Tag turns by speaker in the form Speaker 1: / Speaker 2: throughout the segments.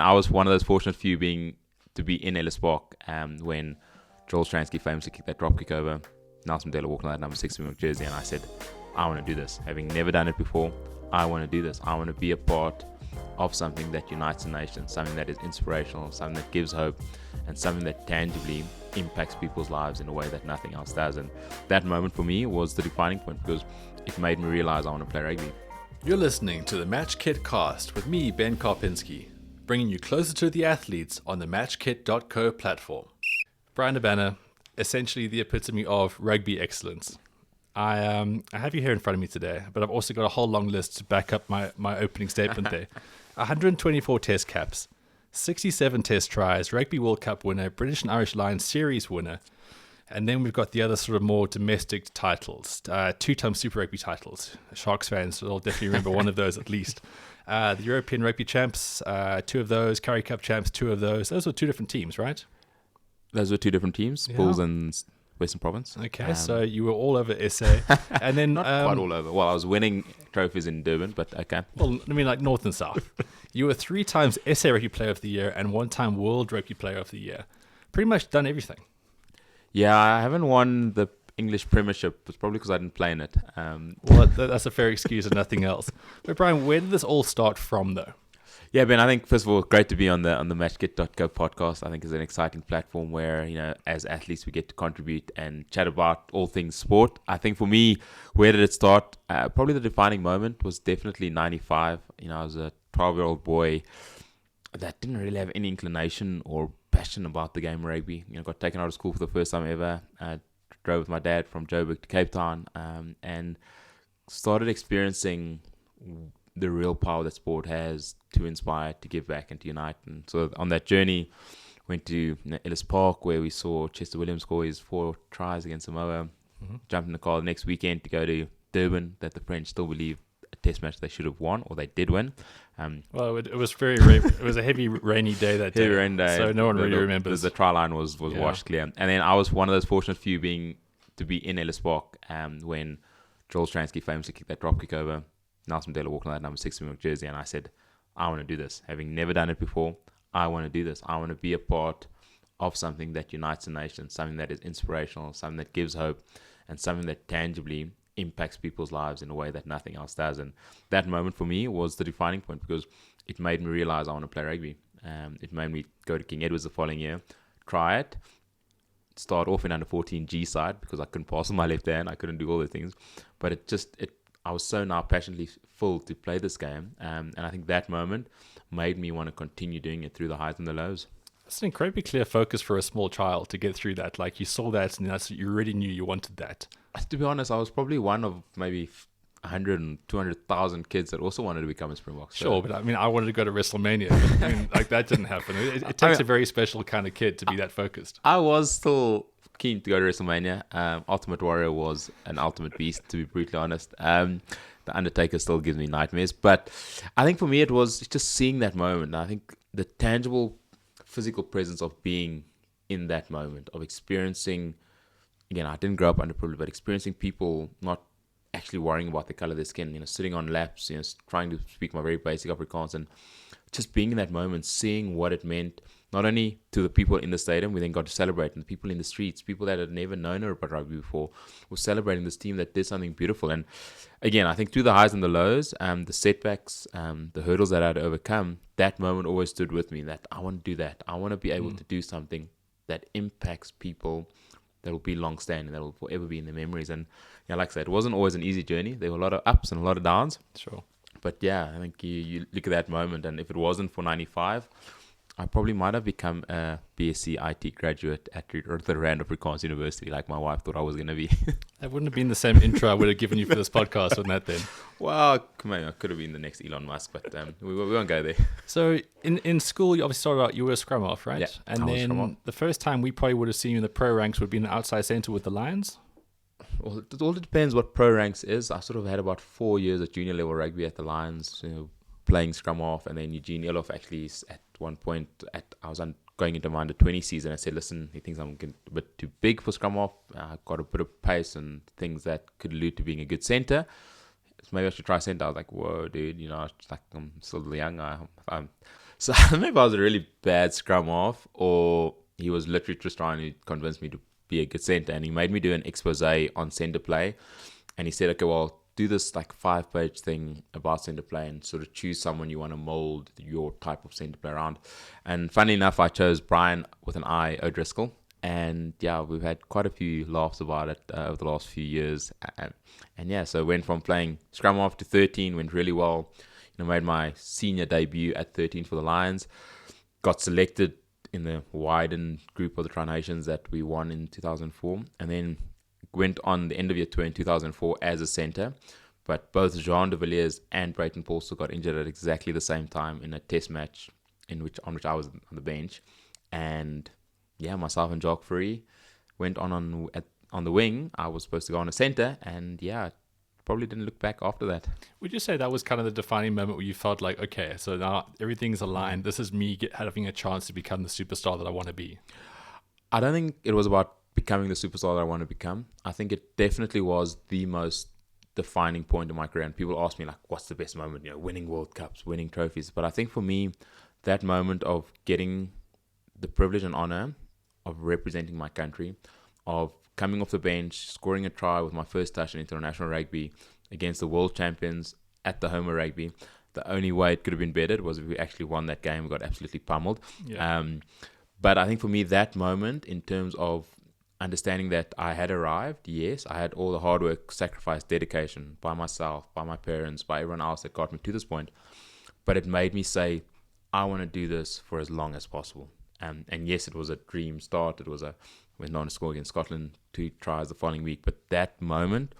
Speaker 1: I was one of those fortunate few to be in Ellis Park when Joel Stransky famously kicked that drop kick over Nelson Mandela walking on that number 6 New York jersey, and I said, I want to do this. Having never done it before, I want to do this. I want to be a part of something that unites a nation, something that is inspirational, something that gives hope, and something that tangibly impacts people's lives in a way that nothing else does. And that moment for me was the defining point, because it made me realize I want to play rugby.
Speaker 2: You're listening to the MatchKitCast with me, Ben Karpinski, bringing you closer to the athletes on the MatchKit.co platform. Bryan Habana, essentially the epitome of rugby excellence. I have you here in front of me today, but I've also got a whole long list to back up my opening statement there. 124 test caps, 67 test tries, Rugby World Cup winner, British and Irish Lions series winner, and then we've got the other sort of more domestic titles, 2-time Super Rugby titles. Sharks fans will definitely remember one of those at least. The European Rugby Champs, 2 of those, Currie Cup Champs, 2 of those. Those were 2 different teams, right?
Speaker 1: Those were 2 different teams,
Speaker 2: Yeah.
Speaker 1: Bulls and Western Province.
Speaker 2: Okay, so you were all over SA. And then
Speaker 1: Not quite all over. Well, I was winning trophies in Durban, but okay.
Speaker 2: Well, I mean, like North and South. You were 3 times SA Rugby Player of the Year and 1 time World Rugby Player of the Year. Pretty much done everything.
Speaker 1: Yeah, I haven't won the English Premiership. It's probably because I didn't play in it.
Speaker 2: Well, that's a fair excuse and nothing else. But Bryan, where did this all start from, though?
Speaker 1: Yeah, Ben, I think, first of all, great to be on the MatchKit.co podcast. I think it's an exciting platform where, as athletes, we get to contribute and chat about all things sport. I think for me, where did it start? Probably the defining moment was definitely 95. I was a 12-year-old boy that didn't really have any inclination or passion about the game of rugby. Got taken out of school for the first time ever. Drove with my dad from Joburg to Cape Town and started experiencing the real power that sport has to inspire, to give back, and to unite. And so on that journey, went to Ellis Park, where we saw Chester Williams score his 4 tries against Samoa. Mm-hmm. Jumped in the car the next weekend to go to Durban, that the French still believe a test match they should have won, or they did win.
Speaker 2: Well, it was it was a heavy rainy day that day.
Speaker 1: Heavy rain day.
Speaker 2: So no one really remembers.
Speaker 1: The try line was washed clear. And then I was one of those fortunate few to be in Ellis Park when Joel Stransky famously kicked that drop kick over Nelson Mandela walking on that number 6 New York jersey, and I said, I want to do this. Having never done it before, I want to do this. I want to be a part of something that unites a nation, something that is inspirational, something that gives hope, and something that tangibly impacts people's lives in a way that nothing else does. And that moment for me was the defining point, because it made me realize I want to play rugby. It made me go to King Edward's the following year, try it, start off in under 14 G side, because I couldn't pass on my left hand, I couldn't do all the things, but I was so now passionately full to play this game, and I think that moment made me want to continue doing it through the highs and the lows.
Speaker 2: It's an incredibly clear focus for a small child to get through that. Like, you saw that, and you already knew you wanted that.
Speaker 1: To be honest, I was probably one of maybe 100 and 200,000 kids that also wanted to become a Springbok. So.
Speaker 2: Sure, but I mean, I wanted to go to WrestleMania. But, I mean, like, that didn't happen. It takes a very special kind of kid to be that focused.
Speaker 1: I was still keen to go to WrestleMania. Ultimate Warrior was an ultimate beast, to be brutally honest. The Undertaker still gives me nightmares. But I think for me, it was just seeing that moment. I think the tangible physical presence of being in that moment, of experiencing, again, I didn't grow up underprivileged, but experiencing people not actually worrying about the color of their skin, sitting on laps, trying to speak my very basic Afrikaans, and just being in that moment, seeing what it meant, not only to the people in the stadium, we then got to celebrate, and the people in the streets, people that had never known about rugby before, were celebrating this team that did something beautiful. And again, I think through the highs and the lows, the setbacks, the hurdles that I had to overcome, that moment always stood with me, that I want to do that. I want to be able to do something that impacts people, that will be long-standing, that will forever be in their memories. And like I said, it wasn't always an easy journey. There were a lot of ups and a lot of downs.
Speaker 2: Sure.
Speaker 1: But yeah, I think you look at that moment, and if it wasn't for 95, I probably might have become a BSc IT graduate at the Rand Afrikaans University, like my wife thought I was going to be.
Speaker 2: That wouldn't have been the same intro I would have given you for this podcast, wouldn't that then?
Speaker 1: Well, maybe I could have been the next Elon Musk, but we won't go there.
Speaker 2: So in school, you obviously started out, you were a scrum half, right?
Speaker 1: Yeah,
Speaker 2: and
Speaker 1: I was scrum
Speaker 2: then
Speaker 1: half.
Speaker 2: the first time we probably would have seen you in the pro ranks would be in the outside centre with the Lions.
Speaker 1: Well, it all depends what pro ranks is. I sort of had about 4 years of junior level rugby at the Lions, playing scrum half, and then Eugene Eloff actually at one point I was going into my under 20 season. I said, listen, he thinks I'm a bit too big for scrum half. I've got a bit of pace and things that could allude to being a good centre. So maybe I should try centre. I was like, whoa, dude, I'm still young. So I don't know if I was a really bad scrum half or he was literally just trying to convince me to be a good centre. And he made me do an expose on centre play. And he said, okay, well, do this like 5-page thing about centre play and sort of choose someone you want to mould your type of centre play around. And funny enough, I chose Bryan with an I, O'Driscoll. And yeah, we've had quite a few laughs about it over the last few years. And yeah, so went from playing scrum half to 13, went really well. Made my senior debut at 13 for the Lions. Got selected in the widened group of the Tri Nations that we won in 2004. And then went on the end of year tour in 2004 as a centre. But both Jean de Villiers and Brayton Paulson got injured at exactly the same time in a test match on which I was on the bench. And yeah, myself and Jock Free went on the wing. I was supposed to go on a centre, and yeah, probably didn't look back after that.
Speaker 2: Would you say that was kind of the defining moment where you felt like, okay, so now everything's aligned. This is me having a chance to become the superstar that I want to be?
Speaker 1: I don't think it was about becoming the superstar that I want to become. I think it definitely was the most defining point in my career. And people ask me, like, what's the best moment? Winning World Cups, winning trophies. But I think for me, that moment of getting the privilege and honor of representing my country, of coming off the bench, scoring a try with my first touch in international rugby against the world champions at the home of rugby. The only way it could have been bettered was if we actually won that game. We got absolutely pummeled.
Speaker 2: Yeah.
Speaker 1: But I think for me, that moment, in terms of understanding that I had arrived, yes, I had all the hard work, sacrifice, dedication by myself, by my parents, by everyone else that got me to this point. But it made me say, I want to do this for as long as possible. And yes, it was a dream start. It was went on to score against Scotland 2 tries the following week. But that moment,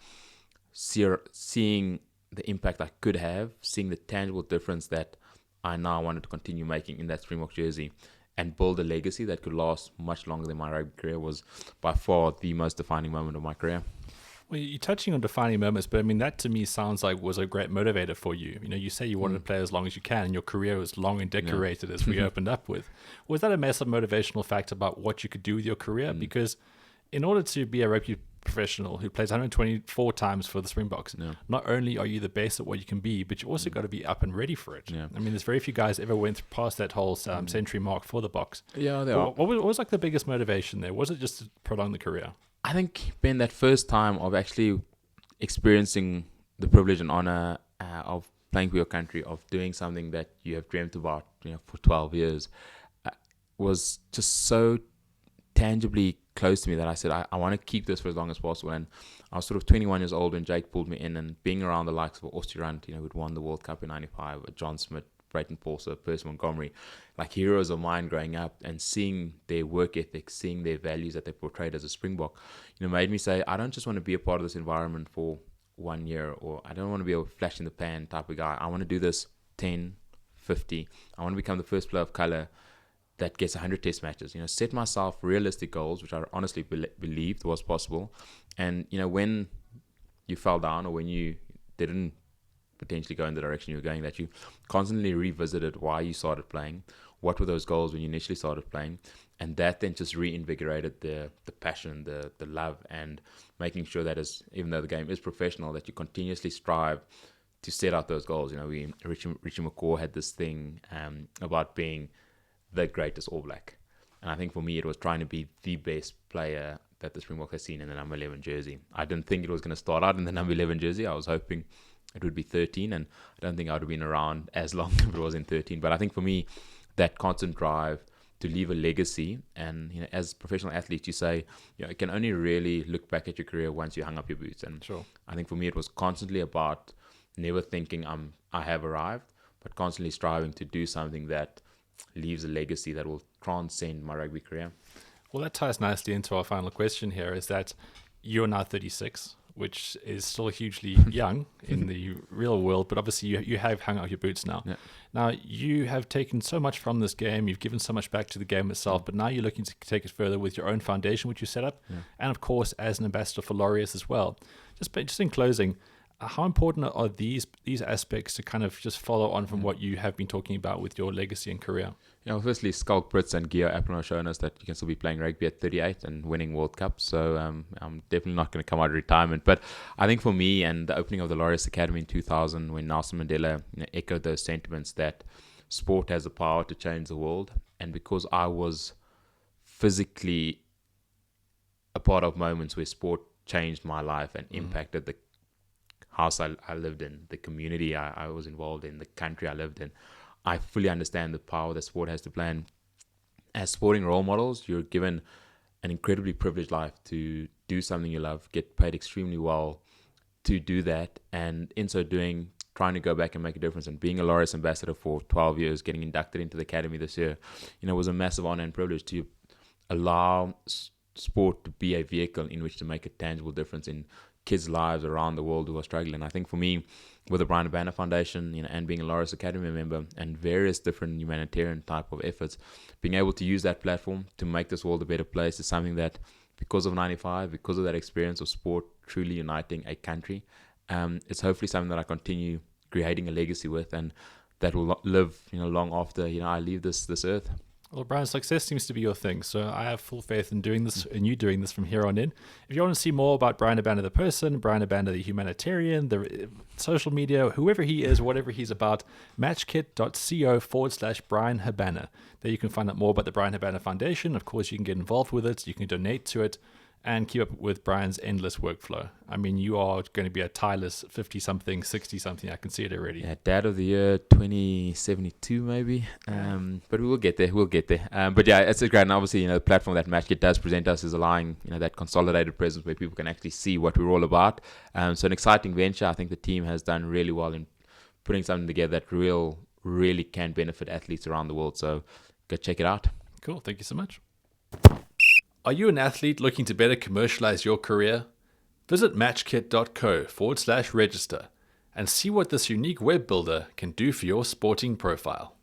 Speaker 1: seeing the impact I could have, seeing the tangible difference that I now wanted to continue making in that Springbok jersey and build a legacy that could last much longer than my rugby career was by far the most defining moment of my career.
Speaker 2: Well, you're touching on defining moments, but I mean, that to me sounds like was a great motivator for you. You say you wanted to play as long as you can, and your career was long and decorated, as we opened up with. Was that a massive motivational factor about what you could do with your career? Because in order to be a rugby professional who plays 124 times for the Springboks, not only are you the best at what you can be, but you also got to be up and ready for it. I mean, there's very few guys ever went past that whole century mark for the Boks.
Speaker 1: Yeah, they are.
Speaker 2: What was like the biggest motivation there? Was it just to prolong the career?
Speaker 1: I think, Ben, that first time of actually experiencing the privilege and honor of playing for your country, of doing something that you have dreamt about, for 12 years, was just so tangibly close to me that I said, I want to keep this for as long as possible. And I was sort of 21 years old when Jake pulled me in, and being around the likes of Osterrand, who'd won the World Cup in 95, John Smith, Brayton Paulson, Percy Montgomery, like heroes of mine growing up, and seeing their work ethic, seeing their values that they portrayed as a Springbok, made me say, I don't just want to be a part of this environment for 1 year, or I don't want to be a flash in the pan type of guy. I want to do this 10, 50. I want to become the first player of colour that gets 100 test matches. Set myself realistic goals, which I honestly believed was possible. And, when you fell down or when you didn't potentially go in the direction you were going, that you constantly revisited why you started playing, what were those goals when you initially started playing, and that then just reinvigorated the passion, the love, and making sure that even though the game is professional, that you continuously strive to set out those goals. Richie McCaw had this thing about being the greatest All Black, and I think for me it was trying to be the best player that the Springbok has seen in the number 11 jersey. I didn't think it was going to start out in the number 11 jersey. I was hoping it would be 13, and I don't think I would have been around as long if it was in 13. But I think for me, that constant drive to leave a legacy, and as professional athletes, you say, you can only really look back at your career once you hung up your boots. And
Speaker 2: sure.
Speaker 1: I think for me, it was constantly about never thinking I have arrived, but constantly striving to do something that leaves a legacy that will transcend my rugby career.
Speaker 2: Well, that ties nicely into our final question here, is that you're now 36, which is still hugely young in the real world, but obviously you have hung out your boots now.
Speaker 1: Yeah.
Speaker 2: Now, you have taken so much from this game, you've given so much back to the game itself, but now you're looking to take it further with your own foundation, which you set up, and of course, as an ambassador for Laureus as well. Just in closing, how important are these aspects to kind of just follow on from what you have been talking about with your legacy and career?
Speaker 1: Firstly, Skulk Brits and Gio Appleton have shown us that you can still be playing rugby at 38 and winning World Cups. So I'm definitely not going to come out of retirement. But I think for me, and the opening of the Laureus Academy in 2000, when Nelson Mandela echoed those sentiments, that sport has the power to change the world, and because I was physically a part of moments where sport changed my life and impacted the house I lived in, the community I was involved in, the country I lived in, I fully understand the power that sport has to play. And as sporting role models, you're given an incredibly privileged life to do something you love, get paid extremely well to do that, and in so doing, trying to go back and make a difference. And being a Laureus ambassador for 12 years, getting inducted into the academy this year, was a massive honor and privilege to allow sport to be a vehicle in which to make a tangible difference in kids' lives around the world who are struggling. I think for me, with the Bryan Habana Foundation, and being a Laureus Academy member and various different humanitarian type of efforts, being able to use that platform to make this world a better place is something that, because of 95, because of that experience of sport truly uniting a country, it's hopefully something that I continue creating a legacy with, and that will live, long after, I leave this earth.
Speaker 2: Well, Brian, success seems to be your thing, so I have full faith in doing this, and you doing this from here on in. If you want to see more about Bryan Habana the person, Bryan Habana the humanitarian, the social media, whoever he is, whatever he's about, matchkit.co/Bryan Habana. There you can find out more about the Bryan Habana Foundation. Of course, you can get involved with it, you can donate to it, and keep up with Brian's endless workflow. I mean, you are going to be a tireless 50-something, 60-something. I can see it already.
Speaker 1: Yeah, Dad of the Year 2072 maybe. But we will get there. But yeah, it's great. And obviously, the platform that MatchKit does present us is allowing, that consolidated presence where people can actually see what we're all about. So an exciting venture. I think the team has done really well in putting something together that really can benefit athletes around the world. So go check it out.
Speaker 2: Cool. Thank you so much. Are you an athlete looking to better commercialize your career? Visit matchkit.co/register and see what this unique web builder can do for your sporting profile.